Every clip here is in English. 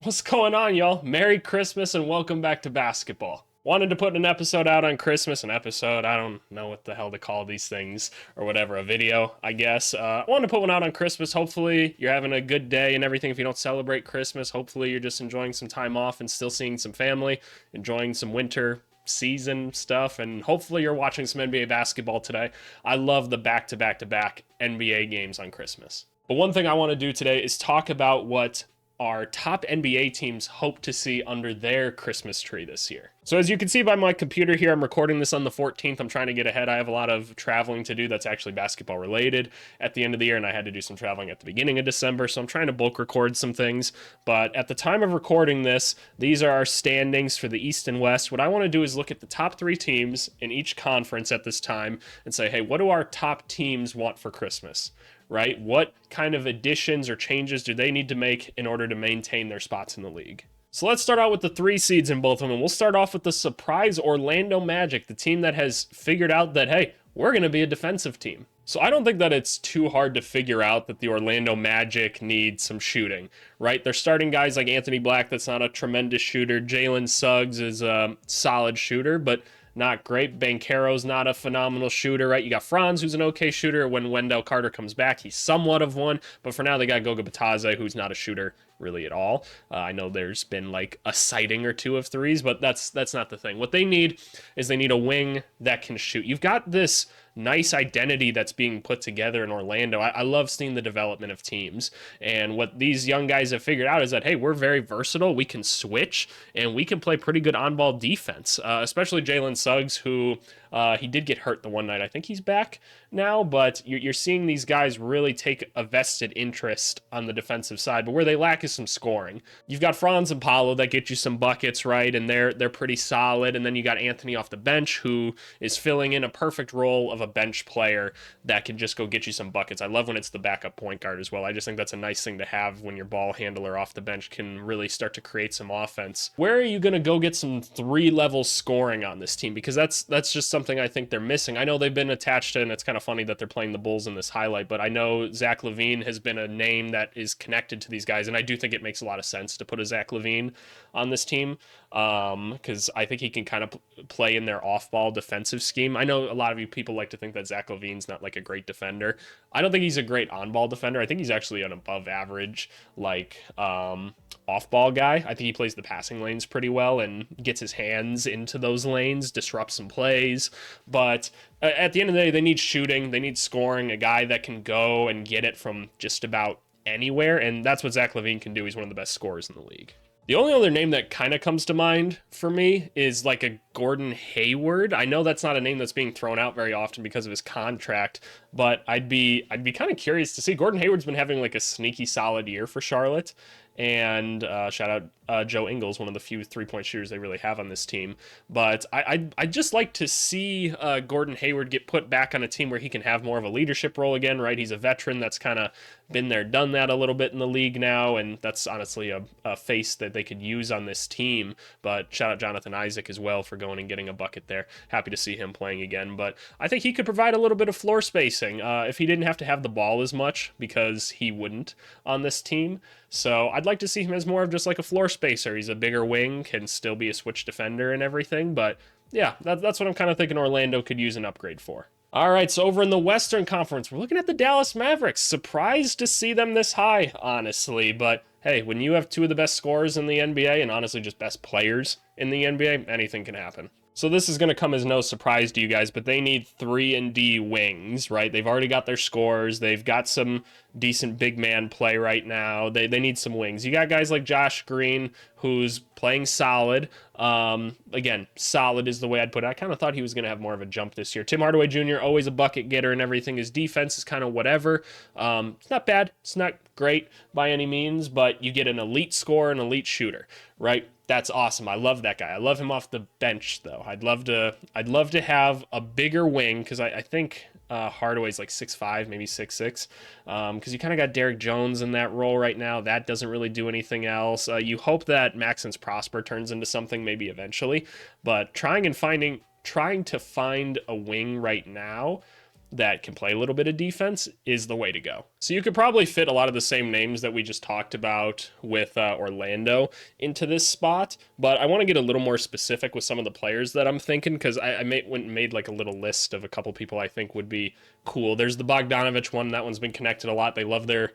What's going on, y'all? Merry Christmas and welcome back to basketball. Wanted to put an episode out on Christmas, I don't know what the hell to call these things or whatever, a video, I guess. I wanted to put one out on Christmas. Hopefully, you're having a good day and everything. If you don't celebrate Christmas, hopefully, you're just enjoying some time off and still seeing some family, enjoying some winter season stuff, and hopefully, you're watching some NBA basketball today. I love the back to back to back NBA games on Christmas. But one thing I want to do today is talk about what our top NBA teams hope to see under their Christmas tree this year. So as you can see by my computer here, I'm recording this on the 14th. I'm trying to get ahead. I have a lot of traveling to do that's actually basketball related at the end of the year, and I had to do some traveling at the beginning of December, so I'm trying to bulk record some things. But at the time of recording this, these are our standings for the East and West. What I want to do is look at the top three teams in each conference at this time and say, hey, what do our top teams want for Christmas? Right? What kind of additions or changes do they need to make in order to maintain their spots in the league? So let's start out with the three seeds in both of them. We'll start off with the surprise Orlando Magic, the team that has figured out that, hey, we're going to be a defensive team. So I don't think that it's too hard to figure out that the Orlando Magic need some shooting, right? They're starting guys like Anthony Black, that's not a tremendous shooter. Jalen Suggs is a solid shooter, but not great. Banchero's not a phenomenal shooter, right? You got Franz, who's an okay shooter. When Wendell Carter comes back, he's somewhat of one. But for now, they got Goga Bitadze, who's not a shooter really at all. I know there's been like a sighting or two of threes, but that's not the thing. What they need is they need a wing that can shoot. You've got this nice identity that's being put together in Orlando. I love seeing the development of teams. And what these young guys have figured out is that, hey, we're very versatile. We can switch and we can play pretty good on-ball defense, especially Jalen Suggs, who he did get hurt the one night. I think he's back now, but you're seeing these guys really take a vested interest on the defensive side. But where they lack is some scoring. You've got Franz and Paolo that get you some buckets, right? And they're pretty solid. And then you got Anthony off the bench, who is filling in a perfect role of a bench player that can just go get you some buckets. I love when it's the backup point guard as well. I just think that's a nice thing to have when your ball handler off the bench can really start to create some offense. Where are you going to go get some three-level scoring on this team? Because that's just something I think they're missing. I know they've been attached to, and it's kind of funny that they're playing the Bulls in this highlight, but I know Zach LaVine has been a name that is connected to these guys, and I do think it makes a lot of sense to put a Zach LaVine on this team, because I think he can kind of play in their off-ball defensive scheme. I know a lot of you people like to think that Zach LaVine's not like a great defender. I don't think he's a great on-ball defender. I think he's actually an above-average, like, off-ball guy. I think he plays the passing lanes pretty well and gets his hands into those lanes, disrupts some plays. But at the end of the day, they need shooting, they need scoring, a guy that can go and get it from just about anywhere, and that's what Zach LaVine can do. He's one of the best scorers in the league. The only other name that kind of comes to mind for me is like a Gordon Hayward. I know that's not a name that's being thrown out very often because of his contract, but I'd be kind of curious to see. Gordon Hayward's been having like a sneaky solid year for Charlotte. And shout out Joe Ingles, one of the few three-point shooters they really have on this team. But I'd just like to see Gordon Hayward get put back on a team where he can have more of a leadership role again, right? He's a veteran that's kind of been there, done that a little bit in the league now, and that's honestly a face that they could use on this team. But shout out Jonathan Isaac as well for going and getting a bucket there. Happy to see him playing again. But I think he could provide a little bit of floor spacing if he didn't have to have the ball as much, because he wouldn't on this team. So I'd like to see him as more of just like a floor spacer. He's a bigger wing, can still be a switch defender and everything. But yeah, that's what I'm kind of thinking Orlando could use an upgrade for. All right, so over in the Western Conference, we're looking at the Dallas Mavericks. Surprised to see them this high, honestly. But hey, when you have two of the best scorers in the NBA and honestly just best players in the NBA, anything can happen. So this is going to come as no surprise to you guys, but they need 3-and-D wings, right? They've already got their scores. They've got some decent big man play right now. They need some wings. You got guys like Josh Green, who's playing solid. Again, solid is the way I'd put it. I kind of thought he was going to have more of a jump this year. Tim Hardaway Jr., always a bucket getter and everything. His defense is kind of whatever. It's not bad. It's not great by any means, but you get an elite scorer, an elite shooter, right? That's awesome. I love that guy. I love him off the bench, though. I'd love to have a bigger wing, because I think Hardaway's like 6'5", maybe 6'6", because you kind of got Derrick Jones in that role right now. That doesn't really do anything else. You hope that Maxence Prosper turns into something maybe eventually, but trying to find a wing right now that can play a little bit of defense is the way to go. So you could probably fit a lot of the same names that we just talked about with Orlando into this spot, but I want to get a little more specific with some of the players that I'm thinking because went and made like a little list of a couple people I think would be cool. There's the Bogdanovich one. That one's been connected a lot. They love their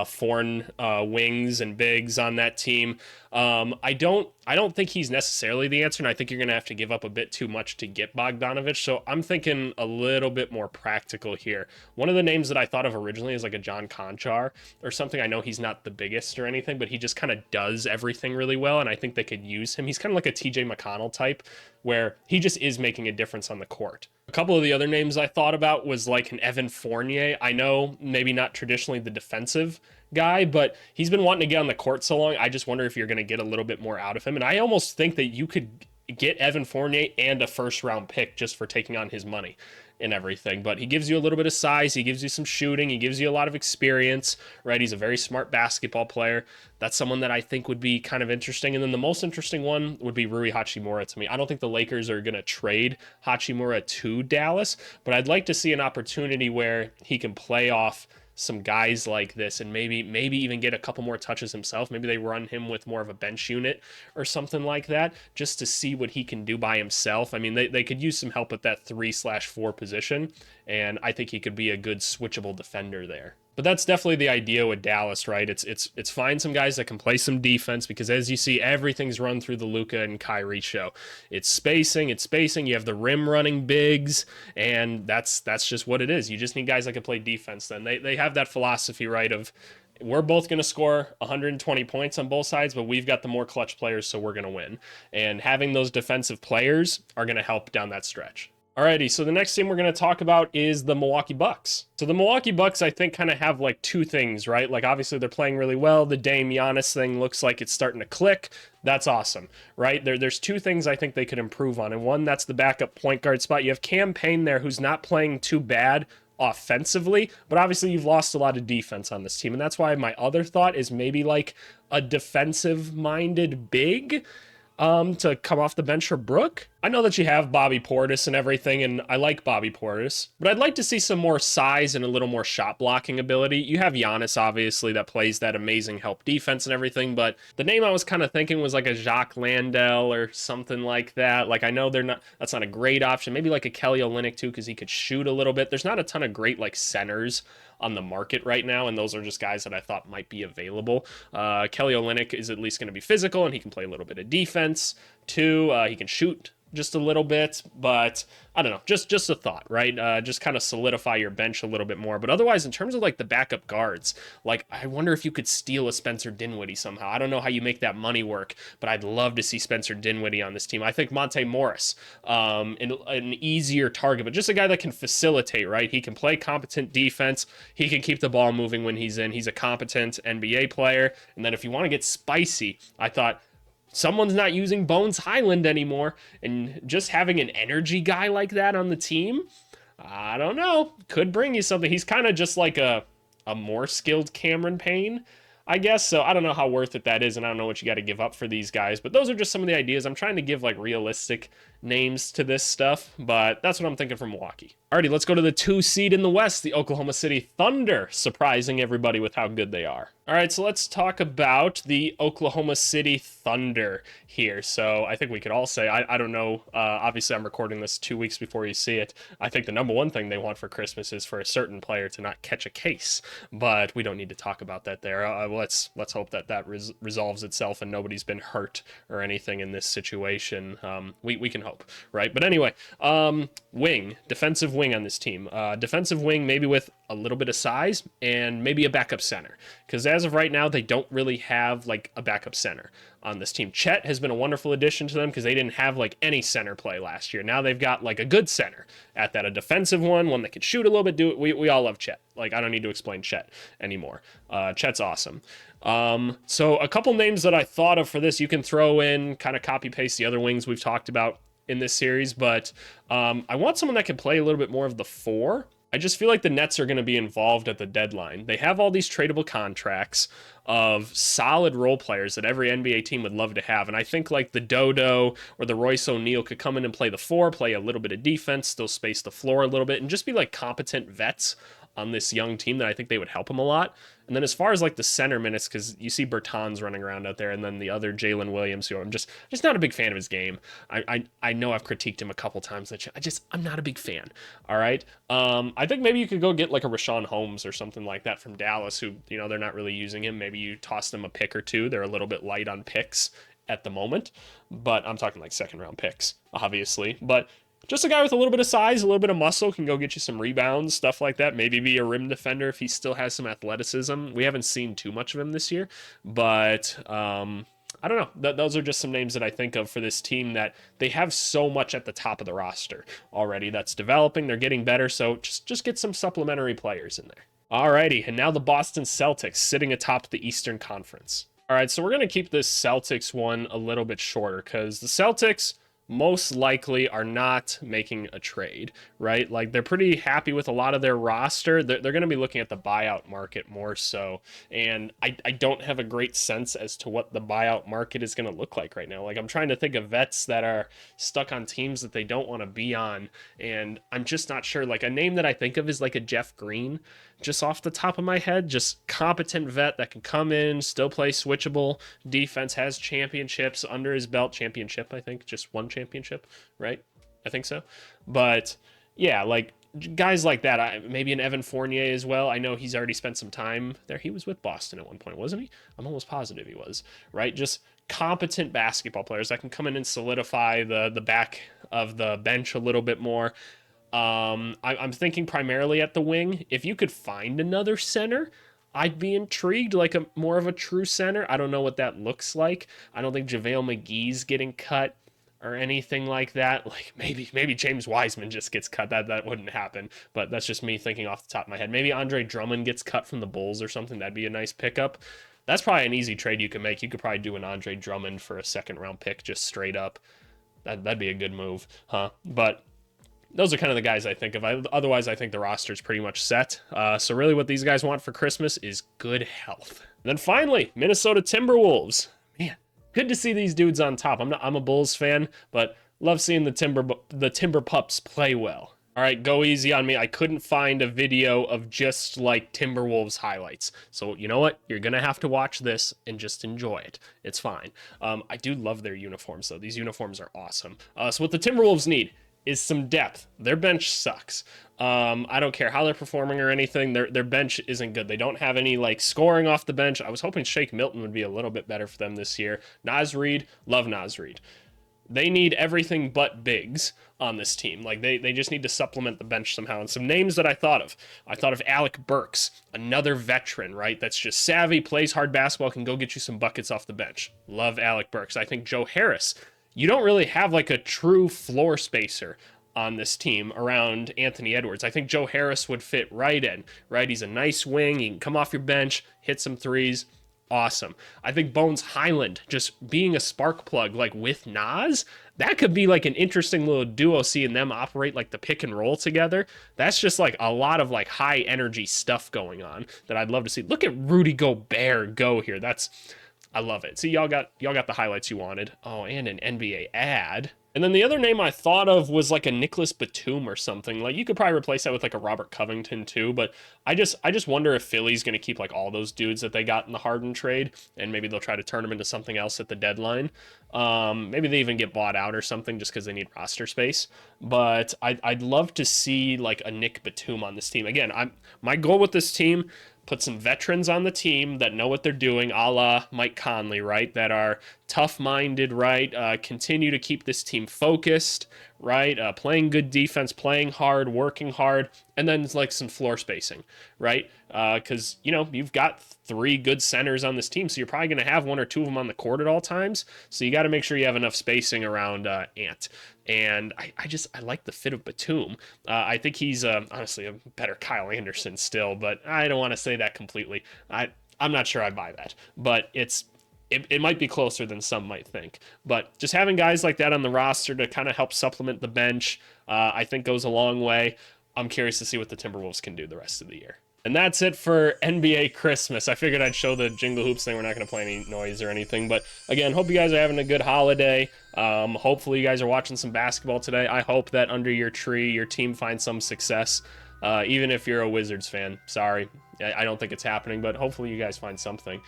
foreign wings and bigs on that team. I don't think he's necessarily the answer, and I think you're going to have to give up a bit too much to get Bogdanovich. So I'm thinking a little bit more practical here. One of the names that I thought of originally is like a John Conchar or something. I know he's not the biggest or anything, but he just kind of does everything really well, and I think they could use him. He's kind of like a TJ McConnell type, where he just is making a difference on the court. A couple of the other names I thought about was like an Evan Fournier. I know maybe not traditionally the defensive guy, but he's been wanting to get on the court so long. I just wonder if you're going to get a little bit more out of him. And I almost think that you could get Evan Fournier and a first round pick just for taking on his money and everything. But he gives you a little bit of size. He gives you some shooting. He gives you a lot of experience, right? He's a very smart basketball player. That's someone that I think would be kind of interesting. And then the most interesting one would be Rui Hachimura to me. I don't think the Lakers are going to trade Hachimura to Dallas, but I'd like to see an opportunity where he can play off some guys like this and maybe even get a couple more touches himself. Maybe they run him with more of a bench unit or something like that just to see what he can do by himself. I mean, they could use some help at that 3/4 position, and I think he could be a good switchable defender there. But that's definitely the idea with Dallas, right? It's find some guys that can play some defense because as you see, everything's run through the Luka and Kyrie show. It's spacing. You have the rim running bigs, and that's just what it is. You just need guys that can play defense. Then they have that philosophy, right? Of we're both going to score 120 points on both sides, but we've got the more clutch players, so we're going to win. And having those defensive players are going to help down that stretch. Alrighty, so the next team we're going to talk about is the Milwaukee Bucks. So the Milwaukee Bucks, I think, kind of have like two things, right? Like, obviously, they're playing really well. The Dame Giannis thing looks like it's starting to click. That's awesome, right? There's two things I think they could improve on. And one, that's the backup point guard spot. You have Cam Payne there, who's not playing too bad offensively, but obviously you've lost a lot of defense on this team. And that's why my other thought is maybe like a defensive-minded big to come off the bench for Brook. I know that you have Bobby Portis and everything, and I like Bobby Portis, but I'd like to see some more size and a little more shot blocking ability. You have Giannis, obviously, that plays that amazing help defense and everything, but the name I was kind of thinking was like a Jacques Landale or something like that. Like, I know that's not a great option. Maybe like a Kelly Olynyk too, because he could shoot a little bit. There's not a ton of great like centers on the market right now, and those are just guys that I thought might be available. Kelly Olynyk is at least going to be physical, and he can play a little bit of defense too. He can shoot just a little bit, but I don't know, just a thought, right? Just kind of solidify your bench a little bit more. But otherwise, in terms of like the backup guards, like I wonder if you could steal a Spencer Dinwiddie somehow. I don't know how you make that money work, but I'd love to see Spencer Dinwiddie on this team. I think Monte Morris, an easier target, but just a guy that can facilitate, right? He can play competent defense. He can keep the ball moving when he's in. He's a competent NBA player. And then if you want to get spicy, I thought, someone's not using Bones Highland anymore, and just having an energy guy like that on the team, I don't know, could bring you something. He's kind of just like a more skilled Cameron Payne, I guess. So I don't know how worth it that is, and I don't know what you got to give up for these guys, but those are just some of the ideas. I'm trying to give like realistic names to this stuff, but that's what I'm thinking for Milwaukee. Alrighty, let's go to the 2 seed in the West, the Oklahoma City Thunder, surprising everybody with how good they are. All right, so let's talk about the Oklahoma City Thunder here. So I think we could all say, I don't know, obviously I'm recording this 2 weeks before you see it. I think the number one thing they want for Christmas is for a certain player to not catch a case, but we don't need to talk about that there. Let's hope that resolves itself and nobody's been hurt or anything in this situation. We can hope, right? But anyway, defensive wing on this team. Defensive wing maybe with a little bit of size and maybe a backup center. Because as of right now, they don't really have like a backup center on this team. Chet has been a wonderful addition to them because they didn't have like any center play last year. Now they've got like a good center at that, a defensive one that can shoot a little bit. We all love Chet. Like, I don't need to explain Chet anymore. Chet's awesome. So a couple names that I thought of for this, you can throw in, kind of copy paste the other wings we've talked about in this series, but I want someone that can play a little bit more of the 4. I just feel like the Nets are going to be involved at the deadline. They have all these tradable contracts of solid role players that every NBA team would love to have. And I think like the Dodo or the Royce O'Neal could come in and play the 4, play a little bit of defense, still space the floor a little bit, and just be like competent vets on this young team that I think they would help him a lot. And then as far as like the center minutes, because you see Bertans running around out there, and then the other Jalen Williams, who I'm just not a big fan of his game. I know I've critiqued him a couple times. I'm not a big fan. All right. I think maybe you could go get like a Rashawn Holmes or something like that from Dallas, who, you know, they're not really using him. Maybe you toss them a pick or two. They're a little bit light on picks at the moment, but I'm talking like second round picks, obviously. But just a guy with a little bit of size, a little bit of muscle, can go get you some rebounds, stuff like that. Maybe be a rim defender if he still has some athleticism. We haven't seen too much of him this year, but I don't know. Those are just some names that I think of for this team that they have so much at the top of the roster already that's developing. They're getting better, so just get some supplementary players in there. Alrighty, and now the Boston Celtics sitting atop the Eastern Conference. All right, so we're going to keep this Celtics one a little bit shorter because the Celtics most likely are not making a trade, right? Like they're pretty happy with a lot of their roster. They're going to be looking at the buyout market more so. And I don't have a great sense as to what the buyout market is going to look like right now. Like I'm trying to think of vets that are stuck on teams that they don't want to be on. And I'm just not sure. Like a name that I think of is like a Jeff Green, just off the top of my head, just competent vet that can come in, still play switchable defense, has championships under his belt. Championship, I think, just one championship, right? I think so. But yeah, like guys like that, maybe an Evan Fournier as well. I know he's already spent some time there. He was with Boston at one point, wasn't he? I'm almost positive he was, right? Just competent basketball players that can come in and solidify the back of the bench a little bit more. I'm thinking primarily at the wing. If you could find another center, I'd be intrigued, like a more of a true center. I don't know what that looks like. I don't think JaVale McGee's getting cut or anything like that. Like maybe James Wiseman just gets cut. That wouldn't happen, but that's just me thinking off the top of my head. Maybe Andre Drummond gets cut from the Bulls or something. That'd be a nice pickup. That's probably an easy trade you can make. You could probably do an Andre Drummond for a second round pick, just straight up. That'd be a good move, huh? But those are kind of the guys I think of. Otherwise, I think the roster is pretty much set. So really what these guys want for Christmas is good health. And then finally, Minnesota Timberwolves. Man, good to see these dudes on top. I'm a Bulls fan, but love seeing the Timber Pups play well. All right, go easy on me. I couldn't find a video of just like Timberwolves highlights. So you know what? You're going to have to watch this and just enjoy it. It's fine. I do love their uniforms, though. These uniforms are awesome. So what the Timberwolves need is some depth. Their bench sucks. I don't care how they're performing or anything. Their bench isn't good. They don't have any like scoring off the bench. I was hoping Shake Milton would be a little bit better for them this year. Naz Reid, love Naz Reid. They need everything but bigs on this team. Like they just need to supplement the bench somehow. And some names that I thought of Alec Burks, another veteran, right? That's just savvy, plays hard basketball, can go get you some buckets off the bench. Love Alec Burks. I think Joe Harris. You don't really have like a true floor spacer on this team around Anthony Edwards. I think Joe Harris would fit right in, right? He's a nice wing. He can come off your bench, hit some threes. Awesome. I think Bones Highland just being a spark plug like with Nas, that could be like an interesting little duo, seeing them operate like the pick and roll together. That's just like a lot of like high energy stuff going on that I'd love to see. Look at Rudy Gobert go here. I love it. See, y'all got the highlights you wanted. Oh, and an NBA ad. And then the other name I thought of was like a Nicholas Batum or something. Like you could probably replace that with like a Robert Covington too, but I just wonder if Philly's going to keep like all those dudes that they got in the Harden trade, and maybe they'll try to turn them into something else at the deadline. Maybe they even get bought out or something just because they need roster space. But I'd love to see like a Nick Batum on this team. Again, my goal with this team, put some veterans on the team that know what they're doing, a la Mike Conley, right? That are tough-minded, right? Continue to keep this team focused, right? Playing good defense, playing hard, working hard, and then like some floor spacing, right? Because, you've got 3 good centers on this team, so you're probably going to have 1 or 2 of them on the court at all times. So you got to make sure you have enough spacing around Ant. And I like the fit of Batum. I think he's honestly a better Kyle Anderson still, but I don't want to say that completely. I'm not sure I buy that, but it might be closer than some might think. But just having guys like that on the roster to kind of help supplement the bench, I think goes a long way. I'm curious to see what the Timberwolves can do the rest of the year. And that's it for NBA Christmas. I figured I'd show the Jingle Hoops thing. We're not going to play any noise or anything. But again, hope you guys are having a good holiday. Hopefully you guys are watching some basketball today. I hope that under your tree, your team finds some success. Even if you're a Wizards fan, sorry. I don't think it's happening, but hopefully you guys find something.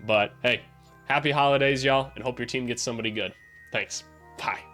But hey, happy holidays, y'all, and hope your team gets somebody good. Thanks. Bye.